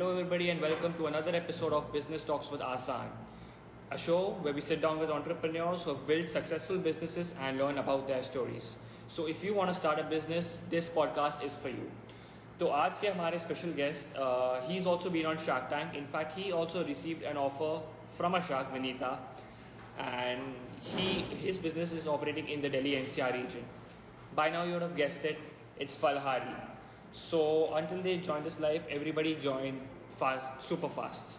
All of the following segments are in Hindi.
Hello, everybody, and welcome to another episode of Business Talks with Asan, a show where we sit down with entrepreneurs who have built successful businesses and learn about their stories. So, if you want to start a business, this podcast is for you. तो आज के हमारे special guest he is also been on shark tank in fact he also received an offer from a shark Vinita and his business is operating in the Delhi NCR region. By now you would have guessed it, it's Falhari. So until they join this live, everybody join super fast.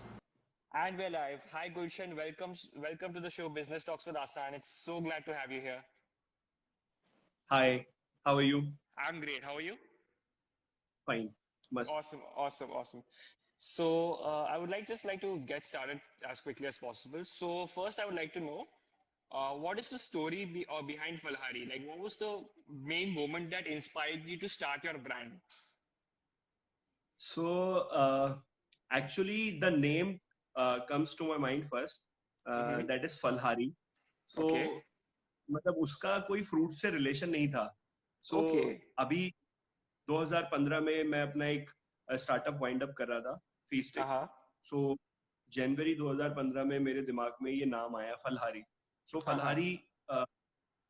And we're live. Hi Gulshan, welcome to the show Business Talks with Asan. It's so glad to have you here. Hi, how are you? I'm great. How are you? Fine. Must. Awesome. So I would just like to get started as quickly as possible. So first, I would like to know what is the story behind Falhari? Like, what was the main moment that inspired you to start your brand? So, actually, the name comes to my mind first. That is Falhari. So, Okay. मतलब उसका कोई फ्रूट से रिलेशन नहीं था. So, Okay. अभी 2015 में मैं अपना एक स्टार्टअप वाइंड अप कर रहा था, फीस्टिक. So, जनवरी 2015 में मेरे दिमाग में ये नाम आया फलहारी. So,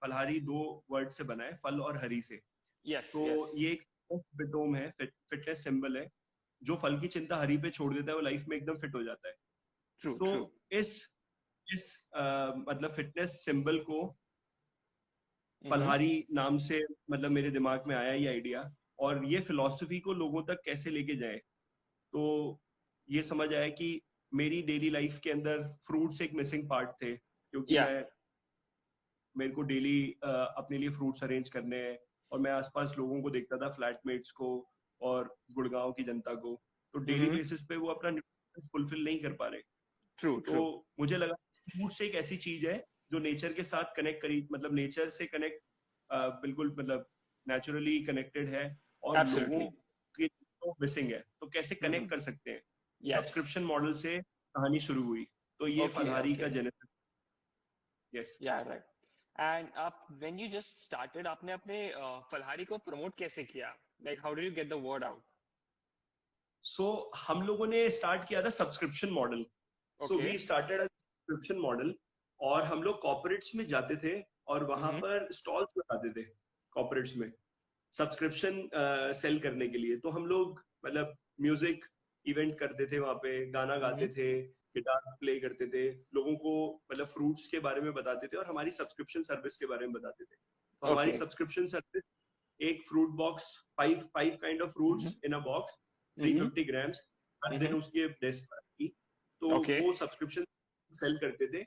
फलहारी दो वर्ड से बना है, फल और हरी से. Yes. ये एक बिटोम है, फिटनेस सिंबल है. जो फल की चिंता हरी पे छोड़ देता है वो लाइफ में एकदम फिट हो जाता है. True. इस मतलब फिटनेस सिंबल को फलहारी नाम से मतलब मेरे दिमाग में आया ये आइडिया, और ये फिलॉसफी को लोगों तक कैसे लेके जाए. तो ये समझ आया कि मेरी डेली लाइफ के अंदर फ्रूट्स एक मिसिंग पार्ट थे, क्योंकि मेरे को डेली अपने लिए फ्रूट्स अरेंज करने हैं, और मैं आसपास लोगों को देखता था, फ्लैटमेट्स को और गुड़गांव की जनता को, तो डेली बेसिस पे वो अपना न्यूट्रिशन फुलफिल नहीं कर पा रहे. तो मुझे लगा फ्रूट्स एक ऐसी चीज है जो नेचर के साथ कनेक्ट करी, मतलब नेचर से कनेक्ट बिल्कुल मतलब नेचुरली कनेक्टेड है, और लोगों की मिसिंग है, तो कैसे कनेक्ट कर सकते हैं. सब्सक्रिप्शन मॉडल से कहानी शुरू हुई, तो ये फलहारी का genesis. Yes, yeah right. And आप व्हेन यू जस्ट स्टार्टेड, आपने अपने फलहारी को प्रमोट कैसे किया? Like how did you get the word out? So हम लोगों ने स्टार्ट किया था subscription model. So we started subscription model, और हम लोग कॉर्पोरेट्स में जाते थे और वहां पर स्टॉल्स लगाते थे कॉर्पोरेट्स में सब्सक्रिप्शन सेल करने के लिए. तो हम लोग मतलब म्यूजिक इवेंट करते थे, वहां पे गाना गाते थे, गिटार प्ले करते थे, लोगों को मतलब फ्रूट्स के बारे में बताते थे और हमारी सब्सक्रिप्शन सर्विस के बारे में बताते थे. तो हमारी सब्सक्रिप्शन सर्विस एक fruit box, five kind of fruits in a box, 350 grams हर दिन उसके डेस्क की. तो वो सब्सक्रिप्शन सेल करते थे.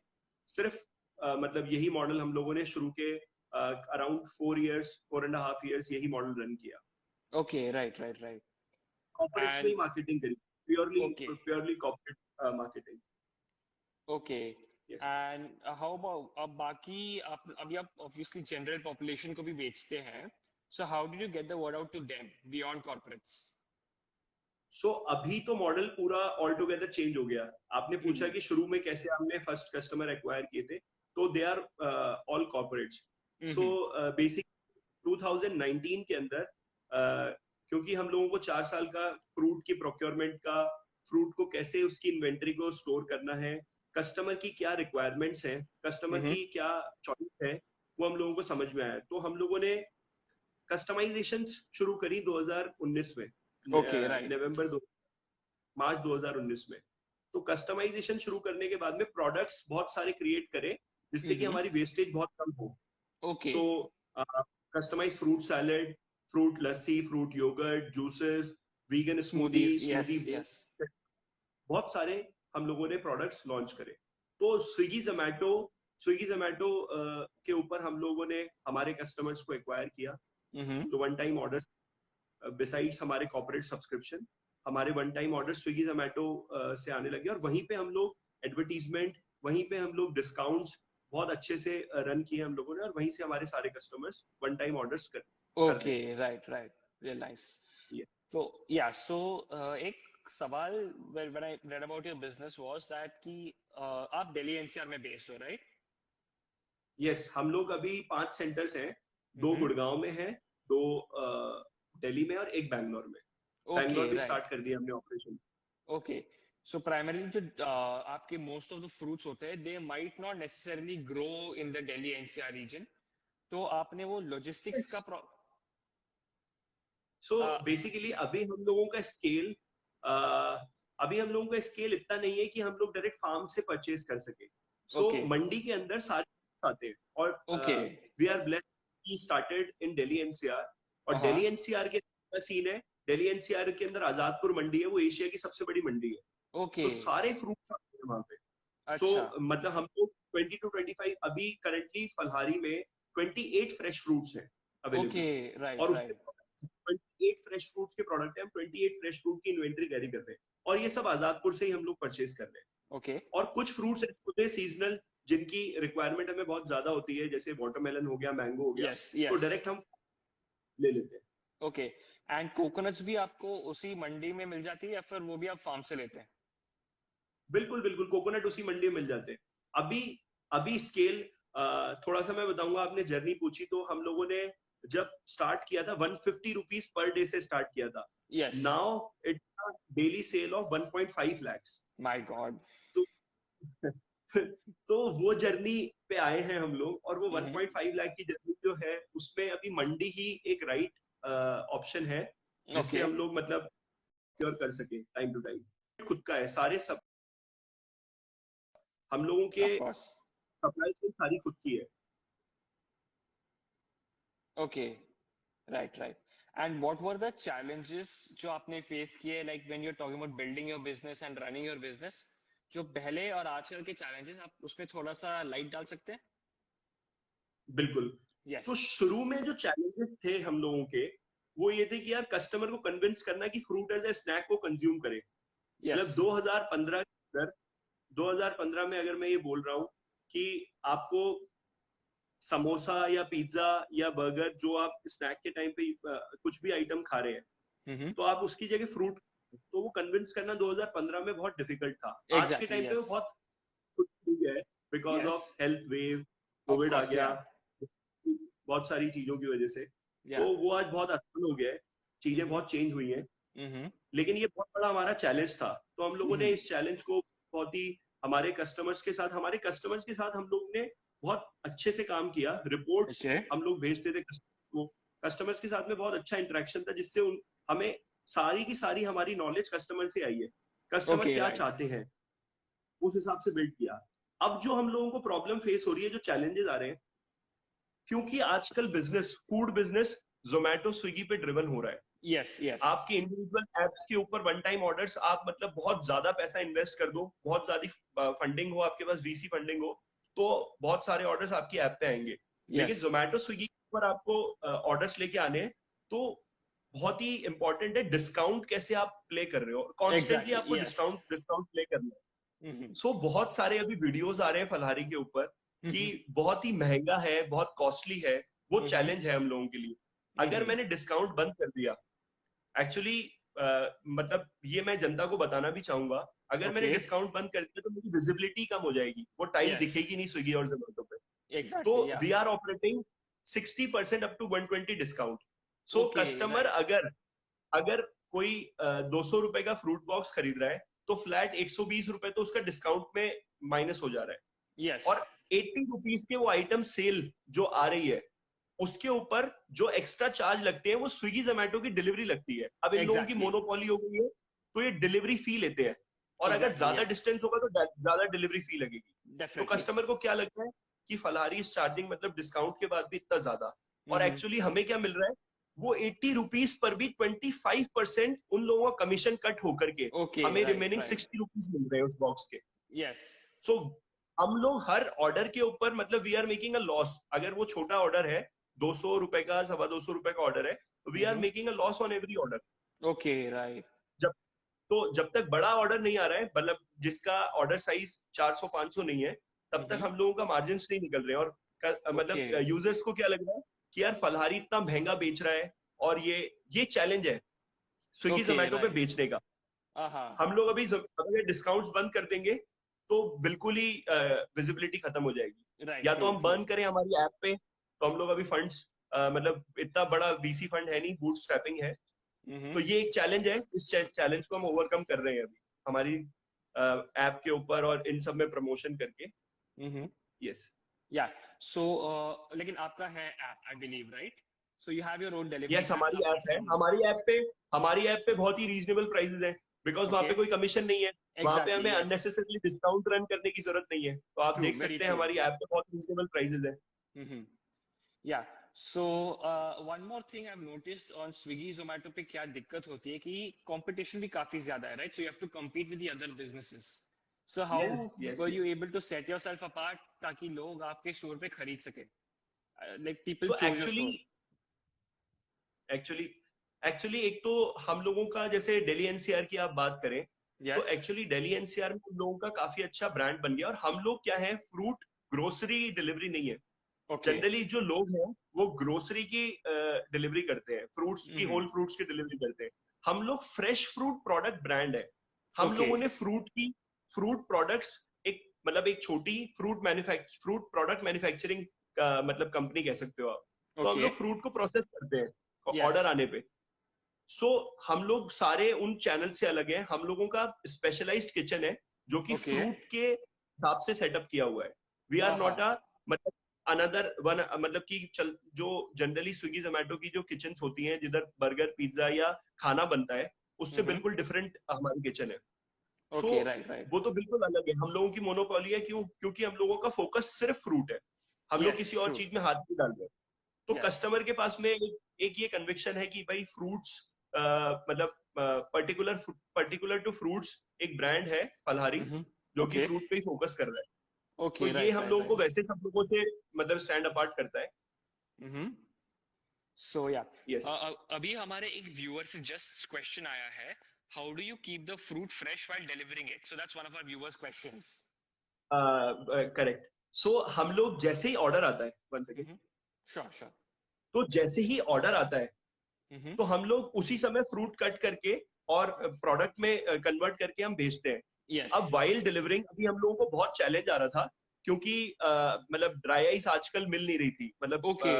सिर्फ मतलब यही मॉडल हम लोगों ने शुरू के अराउंड 4.5 years यही मॉडल रन किया. Okay, right. कॉर्पोरेट्स में मार्केटिंग करी, purely corporate marketing. Okay. And how about अब बाकी अभी आप ऑब्वियसली जनरल पॉपुलेशन को भी बेचते हैं, so how did you get the word out to them beyond corporates? So अभी तो मॉडल पूरा ऑल टुगेदर चेंज हो गया. आपने पूछा कि शुरू में कैसे हमने फर्स्ट कस्टमर एक्वायर किए थे, तो they are all corporates. So basic 2019 के अंदर क्योंकि हम लोगों को 4 साल का फ्रूट की प्रोक्योरमेंट का, फ्रूट को कैसे उसकी इन्वेंट्री को स्टोर करना है, कस्टमर की क्या रिक्वायरमेंट्स हैं, कस्टमर की क्या चॉइस है, वो हम लोगों को समझ में आया. तो हम लोगों ने कस्टमाइजेशन शुरू करी 2019 में, नवंबर मार्च 2019 में. तो कस्टमाइजेशन शुरू करने के बाद में प्रोडक्ट्स बहुत सारे क्रिएट करें जिससे कि हमारी वेस्टेज बहुत कम हो. So customise fruit salad, fruit lassi, fruit yoghurt, juices, vegan smoothie, बहुत सारे हम लोगों ने प्रोडक्ट्स लॉन्च करे. तो स्विगी जोमैटो के ऊपर हम लोगों ने हमारे कस्टमर्स को एक्वायर किया. जो वन टाइम ऑर्डर्स बिसाइड्स हमारे कॉर्पोरेट सब्सक्रिप्शन, हमारे one time order Swiggy Zomato से आने लगे, और वहीं पे हम लोग एडवर्टीजमेंट, वहीं पे हम लोग डिस्काउंट्स बहुत अच्छे से रन किए हम लोगों ने, और वहीं से हमारे सारे कस्टमर्स वन टाइम ऑर्डर्स कर. Okay, right, real nice. तो एक सवाल when I read about your business was that कि आप दिल्ली एनसीआर में बेस्ड हो, राइट? यस, हम लोग अभी 5 सेंटर्स हैं. 2 गुड़गांव में है, 2 दिल्ली में और एक बैंगलोर में. बैंगलोर भी स्टार्ट कर दिया हमने ऑपरेशन. ओके, सो प्राइमरली जो आपके मोस्ट ऑफ द फ्रूट्स होते हैं, they might not necessarily grow in the Delhi NCR region, तो आपने वो लॉजिस्टिक्स का सो बेसिकली अभी हम लोगों का स्केल इतना नहीं है कि हम लोग डायरेक्ट फार्म से परचेज कर सके. सो ओके मंडी के अंदर सारे fruits आते हैं और ओके वी आर ब्लेस्ड की स्टार्टेड इन दिल्ली एनसीआर. और हाँ दिल्ली एनसीआर के सीन है, दिल्ली एनसीआर के अंदर आजादपुर मंडी है, वो एशिया की सबसे बड़ी मंडी है. ओके तो सारे फ्रूट्स आते हैं वहां पे. सो अच्छा मतलब हम लोग 20 to 25 अभी करंटली फलहारी में 28 फ्रेश फ्रूट्स हैं अवेलेबल. ओके राइट और उसके राइट 28 फ्रेश फ्रूट्स के प्रोडक्ट है, हम 28 फ्रेश फ्रूट की इन्वेंट्री कैरी कर रहे हैं. और ये सब आजादपुर से ही हम लोग परचेज कर रहे हैं. ओके और कुछ फ्रूट्स ऐसे होते हैं सीजनल जिनकी रिक्वायरमेंट हमें बहुत ज्यादा होती है, जैसे वाटरमेलन हो गया, मैंगो हो गया, यस तो यस डायरेक्ट हम ले लेते हैं. ओके, एंड कोकोनट्स भी आपको उसी मंडी में मिल जाती है या फिर वो भी आप फार्म से लेते हैं? बिल्कुल बिल्कुल, कोकोनट उसी मंडी में मिल जाते हैं. अभी अभी स्केल थोड़ा सा मैं बताऊंगा. आपने जर्नी पूछी, तो हम लोगों ने जब स्टार्ट किया था 150 रुपीज पर डे से स्टार्ट किया था. Yes now it's daily cell of 1.5 lakhs. My God तो तो वो जर्नी पे आए हैं हम लोग. और वो 1.5 लाख की जर्नी जो है, उसमें अभी मंडी ही एक राइट ऑप्शन है जिससे ओके हम लोग मतलब क्योर कर सके टाइम टू टाइम. खुद का है सारे सब, हम लोगों के ऑफ कोर्स सप्लाई चेन सारी खुद की है. Okay right right, and what were the challenges जो आपने फेस किए, like when you are talking about building your business and running your business, जो पहले और आजकल के चैलेंजेस, आप उस पर थोड़ा सा लाइट डाल सकते हैं? बिल्कुल. यस तो शुरू में जो चैलेंजेस थे हम लोगों के, वो ये थे कि यार कस्टमर को कन्विंस करना कि फ्रूट एज ए स्नैक को कंज्यूम करे. यस मतलब 2015 के अंदर, 2015 में अगर मैं ये बोल रहा हूँ कि आपको समोसा या पिज्जा या बर्गर, जो आप स्नैक के टाइम पे कुछ भी आइटम खा रहे हैं, तो आप उसकी जगह फ्रूट, तो वो कन्विंस करना 2015 में बहुत डिफिकल्ट था. आज के एग्जैक्टली टाइम पे वो यस बहुत खुश हो गया है because yes of health wave, of covid आ कोर्स गया, या बहुत सारी चीजों की वजह से. या तो वो आज बहुत आसान हो गया है, चीजें बहुत चेंज हुई हैं. हम्म लेकिन ये बहुत बड़ा हमारा चैलेंज था. तो हम लोगों ने इस चैलेंज को बहुत ही हमारे कस्टमर्स के साथ हम लोग ने बहुत अच्छे से काम किया. रिपोर्ट्स ओके हम लोग भेजते थे कस्टमर्स को. कस्टमर्स के साथ में बहुत अच्छा इंटरेक्शन था, जिससे हमें सारी की सारी हमारी नॉलेज कस्टमर से आई है. कस्टमर ओके क्या राइट चाहते हैं, उस हिसाब से बिल्ड किया. अब जो हम लोगों को प्रॉब्लम फेस हो रही है, जो चैलेंजेस आ रहे हैं, क्योंकि आजकल business, food business Zomato Swiggy पे ड्रिवन हो रहा है. यस यस आपके इंडिविजुअल एप्स के ऊपर वन टाइम ऑर्डर्स, आप मतलब बहुत ज्यादा पैसा इन्वेस्ट कर दो, बहुत ज्यादा फंडिंग हो, आपके पास वीसी फंडिंग हो, तो बहुत सारे ऑर्डर्स आपकी ऐप पे आएंगे. लेकिन यस जोमेटो स्विगी पर आपको ऑर्डर्स लेके आने हैं, तो बहुत ही इंपॉर्टेंट है डिस्काउंट कैसे आप प्ले कर रहे हो. कॉन्स्टेंटली एग्जैक्टली आपको यस डिस्काउंट डिस्काउंट प्ले करना है. सो बहुत सारे अभी वीडियोस आ रहे हैं फलहारी के ऊपर कि बहुत ही महंगा है, बहुत कॉस्टली है. वो चैलेंज है हम लोगों के लिए. अगर मैंने डिस्काउंट बंद कर दिया, एक्चुअली मतलब ये मैं जनता को बताना भी चाहूंगा, अगर मैंने Okay. डिस्काउंट बंद कर दिया तो मेरी विजिबिलिटी कम हो जाएगी, वो टाइल Yes. दिखेगी नहीं स्विगी और जोमेटो पे. तो एग्जैक्टली या we are operating 60% up to 120 discount. So Okay, customer right. अगर अगर कोई 200 रुपए का फ्रूट बॉक्स खरीद रहा है, तो फ्लैट 120 रुपए तो उसका डिस्काउंट में माइनस हो जा रहा है. यस और 80 रुपीज के वो आइटम सेल जो आ रही है, उसके ऊपर जो एक्स्ट्रा चार्ज लगते हैं, वो स्विगी जोमेटो की डिलीवरी लगती है. अब इन लोगों की Exactly. मोनोपोली हो गई है, तो ये डिलीवरी फी लेते हैं. और अगर Exactly, ज्यादा yes. डिस्टेंस होगा तो ज्यादा डिलीवरी फी लगेगी. तो डेफिनेटली कस्टमर को क्या लगता है कि फलहारी इज चार्जिंग मतलब डिस्काउंट के बाद भी इतना ज्यादा. और एक्चुअली हमें क्या मिल रहा है, वो 80 रुपीज पर भी 25% उन लोगों का कमीशन कट होकर के ओके हमें राइट रिमेनिंग राइट 60 रुपीज मिल रहे हैं उस बॉक्स के. यस सो हम लोग हर ऑर्डर के ऊपर मतलब we are making a loss. अगर वो छोटा ऑर्डर है, 200 रुपए का, 250 रुपए का ऑर्डर है, we are making a loss on every order. Okay right जब जब तक बड़ा ऑर्डर नहीं आ रहा है, मतलब जिसका ऑर्डर साइज 400-500 नहीं है, तब तक हम लोगों का मार्जिन नहीं निकल रहे हैं. और मतलब यूजर्स को क्या लग रहा है कि यार फलहारी इतना महंगा बेच रहा है. और ये चैलेंज है स्विगी जोमेटो पे बेचने का. हम लोग अभी अगर डिस्काउंट्स बंद कर देंगे तो बिल्कुल ही विजिबिलिटी खत्म हो जाएगी. राइट या तो हम बर्न करें हमारी ऐप पे, तो हम लोग अभी फंड्स मतलब इतना बड़ा वीसी फंड है नहीं, बूटस्ट्रैपिंग है. तो ये एक चैलेंज है, इस चैलेंज को हम ओवरकम कर रहे हैं अभी. हमारी ऐप के ऊपर और इन सब में प्रमोशन करके. यस. या सो लेकिन आपका है app I believe right, so you have your on delivery yes, app हमारी अपार्ट ऐप है. फ्रॉम. हमारी ऐप पे बहुत ही रीजनेबल प्राइसेस है, बिकॉज वहाँ ओके, पे कोई कमीशन नहीं है. वहाँ पे एग्जैक्टली, हमें यस, अननेसेसरली डिस्काउंट रन करने की जरूरत नहीं है. तो आप ट्रू, देख वेरी सकते हैं ट्रू. हमारी ऐप पे बहुत रीजनेबल प्राइसेस है. या so one more thing I have noticed on Swiggy Zomato पे क्या दिक्कत होती है कि कंपटीशन भी काफी ज्यादा है right, so you have to compete with the other businesses. So how yes yes were yes. you able to set yourself apart ताकि लोग आपके स्टोर पे खरीद सके, like people so chose your actually store? Actually actually एक तो हम लोगों का, जैसे दिल्ली एनसीआर की आप बात करें, तो Yes. एक्चुअली दिल्ली एनसीआर में हम लोगों का काफी अच्छा ब्रांड बन गया. और हम लोग क्या है, फ्रूट ग्रोसरी डिलीवरी नहीं है. Okay. जनरली जो लोग हैं वो ग्रोसरी की डिलीवरी करते हैं, फ्रूट्स की, Mm-hmm. होल फ्रूट्स की डिलीवरी करते हैं. हम लोग फ्रेश फ्रूट प्रोडक्ट ब्रांड है. हम Okay. लोगों ने फ्रूट प्रोडक्ट्स, एक मतलब एक छोटी फ्रूट प्रोडक्ट मैन्युफैक्चरिंग का मतलब कंपनी कह सकते हो आप. तो हम Okay. लोग फ्रूट को प्रोसेस करते हैं Yes. ऑर्डर आने पे. सो हम लोग सारे उन चैनल से अलग हैं. हम लोगों का स्पेशलाइज्ड किचन है जो कि Okay. फ्रूट के हिसाब से सेटअप किया हुआ है. We are not Uh-huh. अ मतलब अनदर वन, मतलब कि जो जनरली स्विगी जोमेटो की जो किचन होती हैं जिधर बर्गर पिज्जा या खाना बनता है, उससे Mm-hmm. बिल्कुल डिफरेंट हमारी किचन है. सो Okay. Right. Right. वो तो बिल्कुल अलग है. हम लोगों की मोनोपोली है. क्योंकि हम लोगों का फोकस सिर्फ फ्रूट है. हम लोग Yes. किसी और True. चीज में हाथ नहीं डाल रहे. तो Yes. कस्टमर के पास में एक ये कन्विक्शन है कि भाई फ्रूट्स, मतलब पर्टिकुलर टू फ्रूट्स एक ब्रांड है फलहारी, Mm-hmm. जो कि Okay. फ्रूट पे ही फोकस कर रहा है. तो Okay. ये Right. हम Right. लोगों को Right. वैसे सब लोगों से मतलब स्टैंड अपार्ट करता है. Mm-hmm. So yeah. यस. अभी हमारे एक व्यूअर से जस्ट क्वेश्चन आया है, how do you keep the fruit fresh while delivering it? So that's one of our viewers questions. Correct. So हम लोग जैसे ही ऑर्डर आता है, one second, Mm-hmm. Sure, sure. तो जैसे ही ऑर्डर आता है Mm-hmm. तो हम लोग उसी समय फ्रूट कट करके और प्रोडक्ट में कन्वर्ट करके हम भेजते हैं. Yes. अब वाइल डिलीवरिंग अभी हम लोगों को बहुत चैलेंज आ रहा था, क्योंकि मतलब ड्राई आइस आजकल मिल नहीं रही थी. मतलब Okay.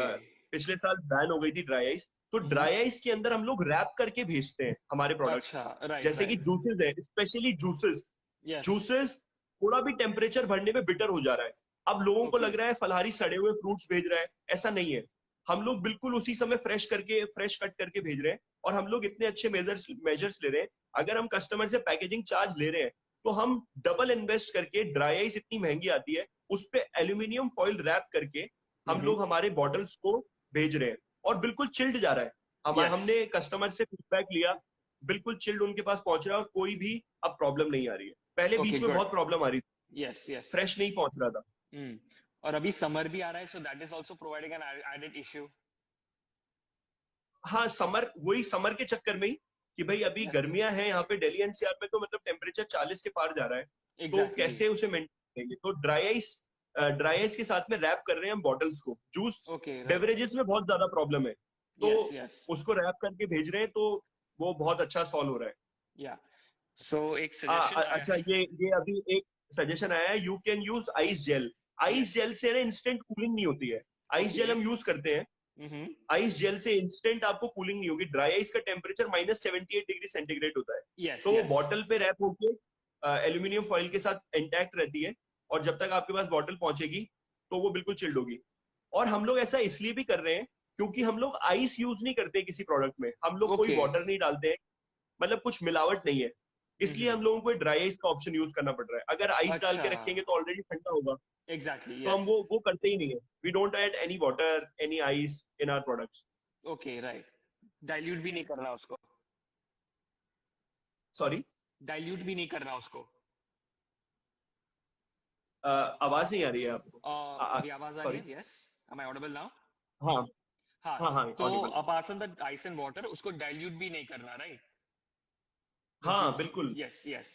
पिछले साल बैन हो गई थी ड्राई आइस. तो Mm-hmm. ड्राई आइस के अंदर हम लोग रैप करके भेजते हैं हमारे प्रोडक्ट्स. अच्छा, right, जैसे कि right. जूसेस है, स्पेशली जूसेस. Yes. जूसेस थोड़ा भी टेम्परेचर बढ़ने में बिटर हो जा रहा है. अब लोगों को Okay. लग रहा है फलहारी सड़े हुए फ्रूट्स भेज रहा है. ऐसा नहीं है. हम लोग बिल्कुल उसी समय फ्रेश कट करके भेज रहे हैं. और हम लोग इतने अच्छे मेजर्स ले रहे हैं. अगर हम कस्टमर से पैकेजिंग चार्ज ले रहे हैं तो हम डबल इन्वेस्ट करके, ड्राई आइस इतनी महंगी आती है, उस पे एल्यूमिनियम फॉइल रैप करके हम Mm-hmm. लोग हमारे बॉटल्स को भेज रहे हैं. और बिल्कुल चिल्ड जा रहा है. Yes. हमने कस्टमर से फीडबैक लिया, बिल्कुल चिल्ड उनके पास पहुंच रहा है. और कोई भी अब प्रॉब्लम नहीं आ रही है. पहले Okay, बीच में good. बहुत प्रॉब्लम आ रही थी, Yes, yes. फ्रेश नहीं पहुंच रहा था. Hmm. और अभी समर भी आ रहा है, so that is also providing an added issue. हाँ, समर के चक्कर में ही, कि भाई अभी Yes. गर्मियां हैं यहाँ पे दिल्ली एनसीआर में, तो मतलब टेम्परेचर 40 के पार जा रहा है. तो Exactly. कैसे उसे मेंटेन करेंगे. तो ड्राई आइस के साथ में रैप कर रहे हैं हम बॉटल्स को. Juice Okay, right. बेवरेजेस में बहुत ज्यादा प्रॉब्लम है, तो Yes, yes. उसको रैप करके भेज रहे हैं. तो वो बहुत अच्छा सॉल्व हो रहा है. Yeah. So एक suggestion आया अच्छा, है. ये अभी एक सजेशन आया है. You can use ice gel. Ice Yes. Gel से ना इंस्टेंट कूलिंग नहीं होती है. Ice gel Okay. हम यूज करते हैं. Mm-hmm. आइस जेल से इंस्टेंट आपको कूलिंग नहीं होगी. ड्राई आइस का टेम्परेचर -78 डिग्री सेंटीग्रेड होता है. Yes, तो वो yes. बॉटल पे रैप होके एल्यूमिनियम फॉइल के साथ इंटैक्ट रहती है. और जब तक आपके पास बॉटल पहुंचेगी तो वो बिल्कुल चिल्ड होगी. और हम लोग ऐसा इसलिए भी कर रहे हैं क्योंकि हम लोग आइस यूज नहीं करते किसी प्रोडक्ट में. हम लोग कोई Okay. वाटर नहीं डालते हैं, मतलब कुछ मिलावट नहीं है. इसलिए Mm-hmm. हम लोगों को ड्राई आइस का ऑप्शन यूज करना पड़ रहा है. अगर आइस डाल के अच्छा. रखेंगे तो ऑलरेडी ठंडा होगा. Exactly. तो हम Yes. वो करते ही नहीं है. We don't add any water, any ice in our products. Okay, right. Dilute भी नहीं करना उसको. सॉरी, Dilute भी नहीं करना उसको. आवाज नहीं आ रही है आपको. अभी आवाज आ रही सॉरी. है? Yes. Am I audible now? हाँ हाँ. हाँ हाँ, तो Audible. apart from the ice and water, उसको dilute भी नहीं करना, right? The हाँ juice. बिल्कुल. Yes, yes.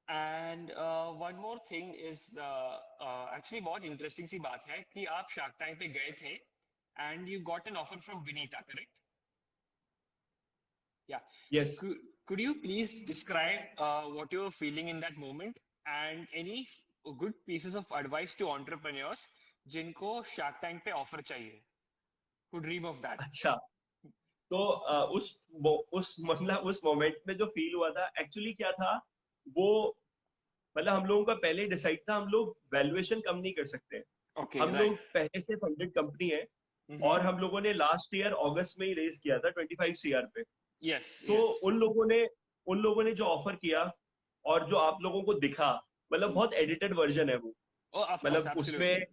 And one more thing is actually बहुत interesting सी बात है कि आप Shark Tank पे गए थे and you got an offer from Vinita, correct? Yeah. Yes. Could you please describe what you were feeling in that moment and any good pieces of advice to entrepreneurs जिनको Shark Tank पे offer चाहिए? Who dream of that? अच्छा. तो उस मतलब उस मोमेंट में जो फील हुआ था एक्चुअली क्या था, वो मतलब हम लोगों का पहले डिसाइड था, हम लोग वैल्यूएशन कम नहीं कर सकते। ओके, हम लोग राइट। पहले से फंडेड कंपनी है, और हम्म। हम लोगों ने लास्ट ईयर अगस्त में ही रेज किया था 25 सीआर पे। Yes, so yes. उन लोगों ने जो ऑफर किया और जो आप लोगों को दिखा, मतलब बहुत एडिटेड वर्जन है वो। ओ, ऑफ कोर्स, मतलब एब्सोल्युटली। उसमें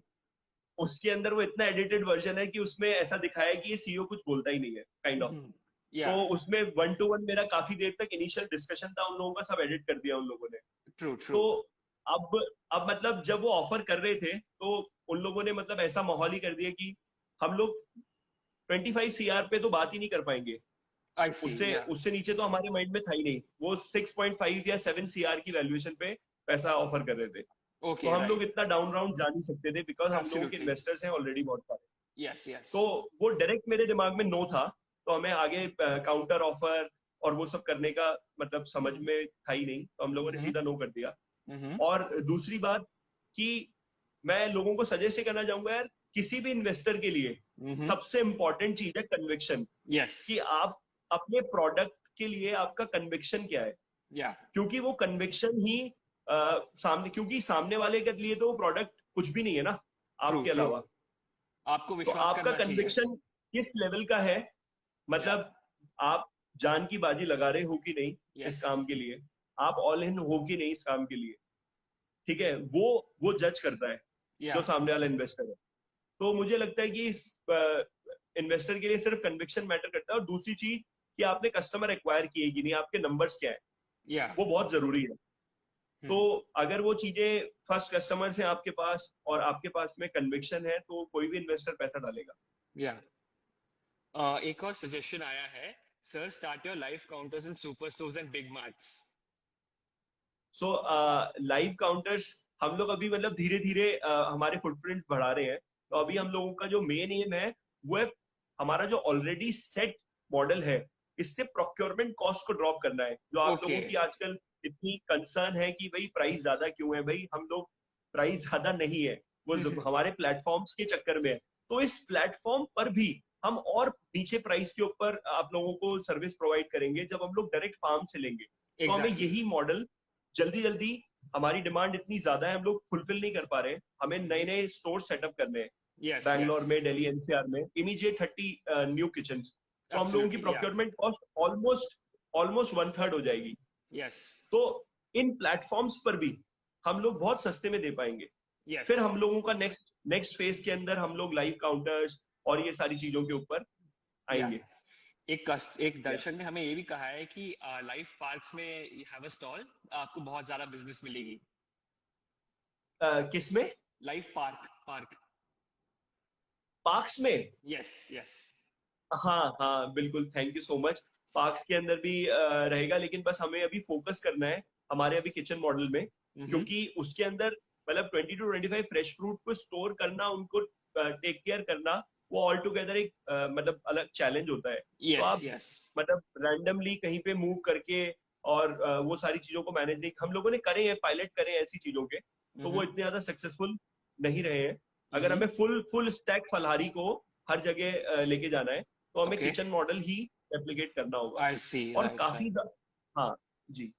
उसके अंदर वो इतना एडिटेड वर्जन है कि उसमें ऐसा दिखाया है कि ये सीईओ कुछ बोलता ही नहीं है, काइंड ऑफ। या, तो उसमें 1-to-1 मेरा काफी देर तक इनिशियल डिस्कशन था, उन लोगों का सब एडिट कर दिया उन लोगों ने। True, true. तो अब अब मतलब जब वो ऑफर कर रहे थे, तो उन लोगों ने मतलब ऐसा माहौल ही कर दिया कि हम लोग 25 सीआर पे तो बात ही नहीं कर पाएंगे। आई सी, उससे या। उससे नीचे तो हमारे माइंड में था ही नहीं। वो 6.5 या 7 सीआर की वैल्यूएशन पे पैसा ऑफर कर रहे थे। तो ओके, हम लोग राइट। इतना डाउन राउंड जा नहीं सकते थे, बिकॉज हम लोगों के एब्सोल्युटली। इन्वेस्टर्स हैं ऑलरेडी बहुत सारे। Yes, yes. तो वो डायरेक्ट मेरे दिमाग में नो था। तो हमें आगे काउंटर ऑफर और वो सब करने का मतलब समझ में था ही नहीं, तो हम लोगों ने सीधा नो कर दिया। हम्म। और दूसरी बात कि मैं लोगों को सजेस्ट करना चाहूंगा यार, किसी भी इन्वेस्टर के लिए सबसे इंपॉर्टेंट चीज है कन्विक्शन। यस। कि आप अपने प्रोडक्ट के लिए आपका कन्विक्शन क्या है। या, क्योंकि वो कन्विक्शन ही क्योंकि सामने वाले के लिए तो वो प्रोडक्ट कुछ भी नहीं है ना ट्रू, आपके ट्रू। अलावा। आपको तो विश्वास आपका करना चाहिए। कन्विक्शन किस लेवल का है, या, मतलब आप जान की बाजी लगा रहे हो कि नहीं इस यस। काम के लिए, आप ऑल इन हो कि नहीं इस काम के लिए। ठीक है, वो जज करता है या, जो सामने वाला इन्वेस्टर है। तो मुझे लगता है कि इन्वेस्टर के लिए सिर्फ कन्विक्शन मैटर करता है, और दूसरी चीज कि आपने कस्टमर एक्वायर किए कि नहीं, आपके नंबर्स क्या है, या। वो बहुत जरूरी है। तो अगर वो चीजें फर्स्ट कस्टमर से आपके पास और आपके पास में कन्विक्शन है, तो कोई भी इन्वेस्टर पैसा डालेगा। या। एक और सजेशन आया है। Sir, start your live counters in super stores and big marts. So live counters हम लोग अभी मतलब धीरे धीरे हमारे फुटप्रिंट बढ़ा रहे हैं। तो अभी हम लोगों का जो मेन एम है वो है हमारा जो ऑलरेडी सेट मॉडल है, इससे प्रोक्योरमेंट कॉस्ट को ड्रॉप करना है। जो आप ओके। लोगों की आजकल इतनी कंसर्न है कि भाई प्राइस ज्यादा क्यों है, भाई हम लोग प्राइस ज्यादा नहीं है, वो हमारे प्लेटफॉर्म्स के चक्कर में है। तो इस प्लेटफॉर्म पर भी हम और नीचे प्राइस के ऊपर आप लोगों को सर्विस प्रोवाइड करेंगे जब हम लोग डायरेक्ट फार्म से लेंगे। तो हमें एग्जैक्टली। यही मॉडल जल्दी जल्दी, हमारी डिमांड इतनी ज्यादा है, हम लोग फुलफिल नहीं कर पा रहे, हमें नए नए स्टोर सेटअप करने हैं यस, बैंगलोर यस। में, दिल्ली एनसीआर में, इमीडिएट 30 न्यू किचन। तो हम लोगों की एब्सोल्युटली, या। प्रोक्योरमेंट कॉस्ट ऑलमोस्ट ऑलमोस्ट 1/3 हो जाएगी। यस, तो इन प्लेटफॉर्म्स पर भी हम लोग बहुत सस्ते में दे पाएंगे। यस। फिर हम लोगों का नेक्स्ट नेक्स्ट फेज के अंदर हम लोग लाइव काउंटर्स और ये सारी चीजों के ऊपर या। आएंगे। एक या दर्शक ने हमें ये भी कहा है कि लाइफ पार्क्स में हैव अ स्टॉल, आपको बहुत ज्यादा बिजनेस मिलेगी। किसमें? Life park, park. पार्क्स में? Yes, yes. हाँ हाँ बिल्कुल, thank you so much. Parks के अंदर भी रहेगा, लेकिन बस हमें अभी फोकस करना है हमारे अभी किचन मॉडल में। क्योंकि उसके अंदर मतलब 20 to 25 फ्रेश फ्रूट को स्टोर करना, उनको टेक केयर करना, वो ऑल टुगेदर एक मतलब अलग चैलेंज होता है। तो यस, आप यस। मतलब रैंडमली कहीं पे मूव करके और वो सारी चीजों को मैनेज नहीं, हम लोगों ने करे हैं, पायलट करे हैं ऐसी चीजों के, तो वो इतने ज्यादा सक्सेसफुल नहीं रहे हैं। अगर हमें फुल फुल स्टैक फलहारी को हर जगह लेके जाना है, तो हमें ओके। किचन मॉडल ही रेप्लिकेट करना होगा। आई सी, और राइट, काफी राइट। हाँ जी।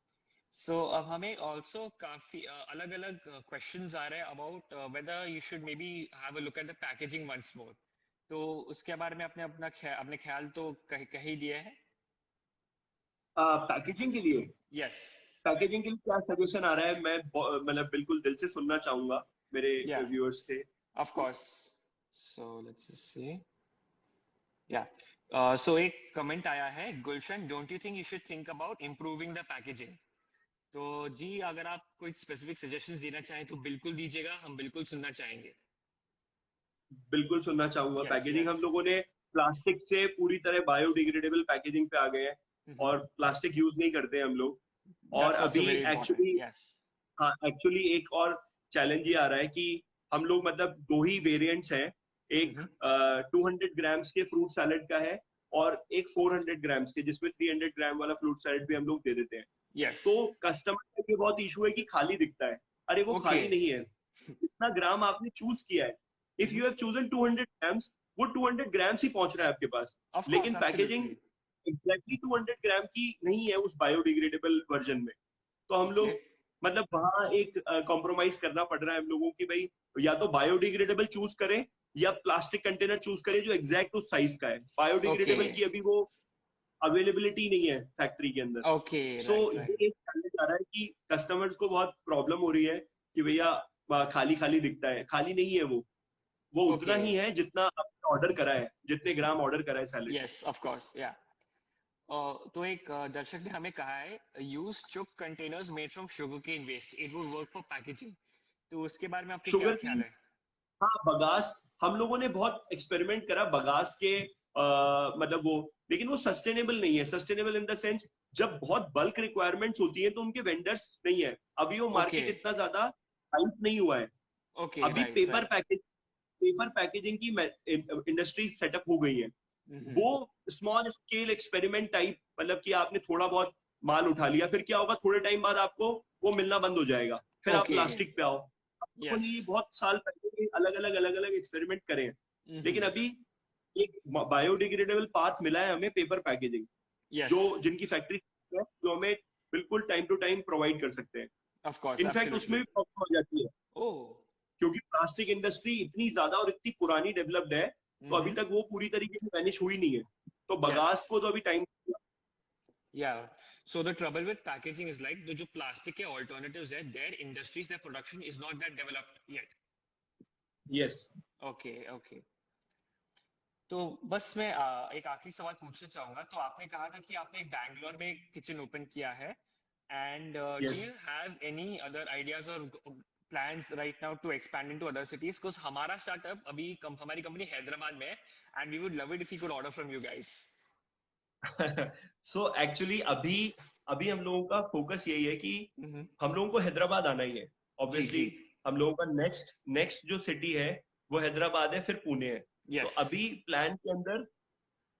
सो अब हमें ऑल्सो काफी अलग अलग क्वेश्चंस आ रहे हैं about whether you should may be have a look at the packaging once more. तो उसके बारे में आपने अपने ख्याल तो कह ही दिए हैं। पैकेजिंग के लिए, यस। पैकेजिंग के लिए क्या सजेशन आ रहा है, मैं मतलब बिल्कुल दिल से सुनना चाहूंगा मेरे या, व्यूअर्स से। Of course. So let's see. Yeah, so एक कमेंट आया है, Gulshan, don't you think you should think about improving the packaging. तो जी, अगर आप कोई स्पेसिफिक सजेशंस देना चाहें तो बिल्कुल दीजिएगा, हम बिल्कुल सुनना चाहेंगे। बिल्कुल सुनना चाहूंगा। Yes, packaging yes. हम लोगों ने प्लास्टिक से पूरी तरह बायोडिग्रेडेबल पैकेजिंग पे आ गए हैं, और प्लास्टिक यूज नहीं करते हैं हम लोग। और दैट्स आल्सो अभी वेरी एक्चुअली, इंपॉर्टेंट। यस। हाँ एक्चुअली एक और चैलेंज ये आ रहा है कि हम लोग मतलब दो ही वेरिएंट्स हैं। एक 200 ग्राम्स के फ्रूट सैलेड का है, और एक 400 ग्राम्स के, जिसमें 300 ग्राम वाला फ्रूट सैलेड भी हम लोग दे देते हैं। यस। तो कस्टमर का ये बहुत इशू है कि खाली दिखता है। अरे वो ओके। खाली नहीं है, जितना ग्राम आपने चूज किया है, if you have chosen 200 grams, वो 200 ग्राम्स ही पहुंच रहा है आपके पास। ऑफ कोर्स, लेकिन पैकेजिंग एब्सोल्युटली। एग्जैक्टली 200 ग्राम की नहीं है उस बायोडिग्रेडेबल वर्जन में। तो हम ओके लोग मतलब वहां एक कॉम्प्रोमाइज करना पड़ रहा है हम लोगों की, भाई या तो बायोडिग्रेडेबल चूज करें या प्लास्टिक कंटेनर चूज करें जो एग्जैक्ट उस साइज का है। ओके बायोडिग्रेडेबल की अभी वो अवेलेबिलिटी नहीं है फैक्ट्री के अंदर। ओके सो राइट ये राइट एक चैलेंज आ रहा है कि कस्टमर्स को बहुत प्रॉब्लम हो रही है कि भैया खाली खाली दिखता है, खाली नहीं है वो उतना ओके ही है जितना आपने ऑर्डर करा है, जितने ग्राम ऑर्डर करा है सैलेड। यस ऑफ कोर्स या तो एक दर्शक ने हमें कहा है यूज चुक containers made from sugar cane waste it would work for packaging. तो उसके बारे में आपके क्या शुगर ख्याल केन, है? हाँ बगास, हम लोगों ने बहुत एक्सपेरिमेंट करा बगास के मतलब वो, लेकिन वो सस्टेनेबल नहीं है। सस्टेनेबल इन द सेंस जब बहुत बल्क रिक्वायरमेंट्स होती है तो उनके वेंडर्स नहीं है, अभी वो ओके मार्केट इतना ज्यादा हाइप नहीं हुआ है। ओके अभी राइट राइट पेपर पैकेजिंग की इंडस्ट्री सेटअप हो गई है। वो स्मॉल स्केल एक्सपेरिमेंट टाइप, मतलब कि आपने थोड़ा बहुत माल उठा लिया, फिर क्या होगा थोड़े टाइम बाद आपको वो मिलना बंद हो जाएगा, फिर आप ओके प्लास्टिक पे आओ। हम लोगों यस ने ये बहुत साल पहले अलग अलग एक्सपेरिमेंट करे हैं, लेकिन अभी एक बायोडिग्रेडेबल पाथ मिला है हमें पेपर पैकेजिंग, यस जो जिनकी फैक्ट्री है जो हमें बिल्कुल टाइम टू टाइम प्रोवाइड कर सकते हैं। ऑफ कोर्स इनफैक्ट उसमें एब्सोल्युटली भी प्रॉब्लम हो जाती है ओह क्योंकि प्लास्टिक इंडस्ट्री इतनी ज्यादा और इतनी पुरानी डेवलप्ड है, तो अभी तक वो पूरी तरीके से वैनिश हुई नहीं है। तो यस बगास को तो अभी time. Yeah. So the trouble with packaging is like the जो plastic के alternatives है, their industries, their production is not that developed yet. Yes. Okay, okay. तो बस मैं एक आखिरी सवाल पूछना चाहूंगा। तो आपने कहा था कि आपने बैंगलोर में किचन ओपन किया है and do yes. You have any other ideas और plans right now to expand into other cities? Because हमारा स्टार्टअप अभी हमारी कंपनी हैदराबाद में है and we would love it if you could order from you guys. So actually अभी अभी हम लोगों का फोकस यही है कि हम लोगों को हैदराबाद आना ही है। जी ऑब्वियसली जी हम लोगों का नेक्स्ट नेक्स्ट जो सिटी है वो हैदराबाद है, फिर पुणे है। तो यस अभी प्लान के अंदर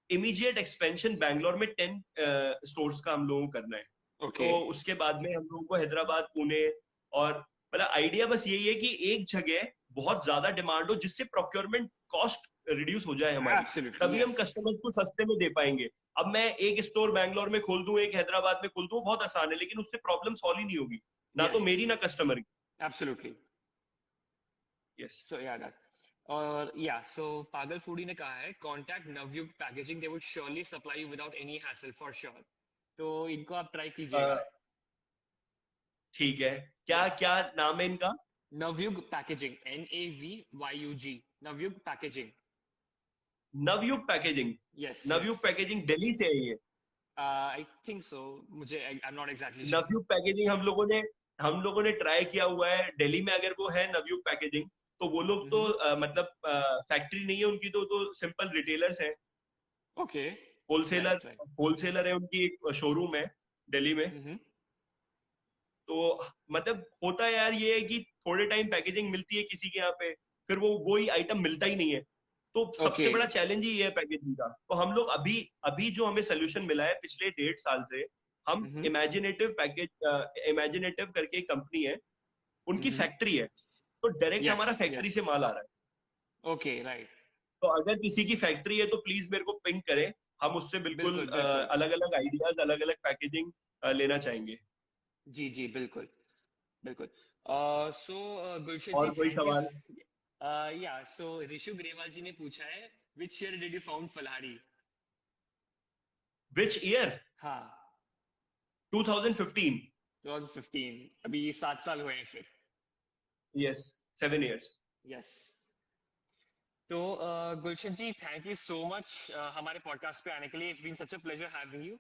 इमीडिएट एक्सपेंशन बैंगलोर में 10 स्टोर्स का हम लोगों को करना है। ओके तो उसके बाद में हम लोगों को हैदराबाद, पुणे, और मतलब आइडिया बस यही है कि एक जगह बहुत ज्यादा डिमांड हो जिससे प्रोक्योरमेंट कॉस्ट रिड्यूस हो जाए हमारी, एब्सोल्युटली तभी हम यस कस्टमर्स को सस्ते में दे पाएंगे। अब मैं एक स्टोर बैंगलोर में खोल दूं, एक हैदराबाद में खोल दूं, बहुत आसान है, लेकिन उससे प्रॉब्लम सॉल्व ही नहीं होगी, ना तो यस मेरी ना कस्टमर की। Absolutely yes. सो या दैट और या सो पागल फूडी ने कहा है contact Navyug packaging they would surely supply you without any hassle for sure. तो इनको आप ट्राई कीजिएगा। ठीक है। क्या यस क्या नाम है इनका? Navyug packaging NAVYUG Navyug packaging. Navyug packaging. Yes yes Navyug packaging Delhi से है ये? आई थिंक सो मुझे I am not exactly sure. Navyug packaging हम लोगों ने ट्राई किया हुआ है दिल्ली में। अगर वो है नवयुग पैकेजिंग तो वो लोग तो मतलब फैक्ट्री नहीं है उनकी, तो सिंपल रिटेलर्स हैं, okay wholesaler right right wholesaler है, उनकी एक शोरूम है दिल्ली में। तो मतलब होता है यार ये है कि थोड़े टाइम पैकेजिंग मिलती है किसी के यहाँ पे, फिर वो वही आइटम मिलता ही नहीं है। तो ओके सबसे बड़ा चैलेंज ही ये है पैकेजिंग का। तो हम लोग अभी अभी जो हमें सोल्यूशन मिला है पिछले 1.5 साल से, हम इमेजिनेटिव करके एक कंपनी है, उनकी फैक्ट्री है, तो डायरेक्ट यस हमारा फैक्ट्री यस से माल आ रहा है। ओके राइट तो अगर किसी की फैक्ट्री है तो प्लीज मेरे को पिंग करें, हम उससे बिल्कुल बिल्कुल बिल्कुल अलग अलग आइडियाज, अलग अलग पैकेजिंग लेना चाहेंगे। जी जी बिल्कुल बिल्कुल सो गुलशन जी और कोई थैंक यू सवाल? या सो ऋषु ग्रेवाल जी ने पूछा है which year did you found Phalahari? Which year? हाँ 2015। 2015 अभी 7 साल हुए हैं फिर। Yes, 7 years। यस तो Gulshan ji thank you so much हमारे पॉडकास्ट पे आने के लिए। It's been such a pleasure having you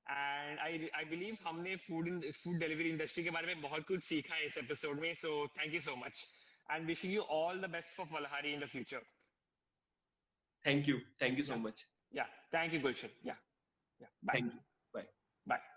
and I believe हमने फूड डिलीवरी इंडस्ट्री के बारे में बहुत कुछ सीखा है इस एपिसोड में। So thank you so much and wishing you all the best for Phalahari in the future. Thank you so yeah much. Yeah thank you Gulshan yeah bye thank you. Bye. Bye.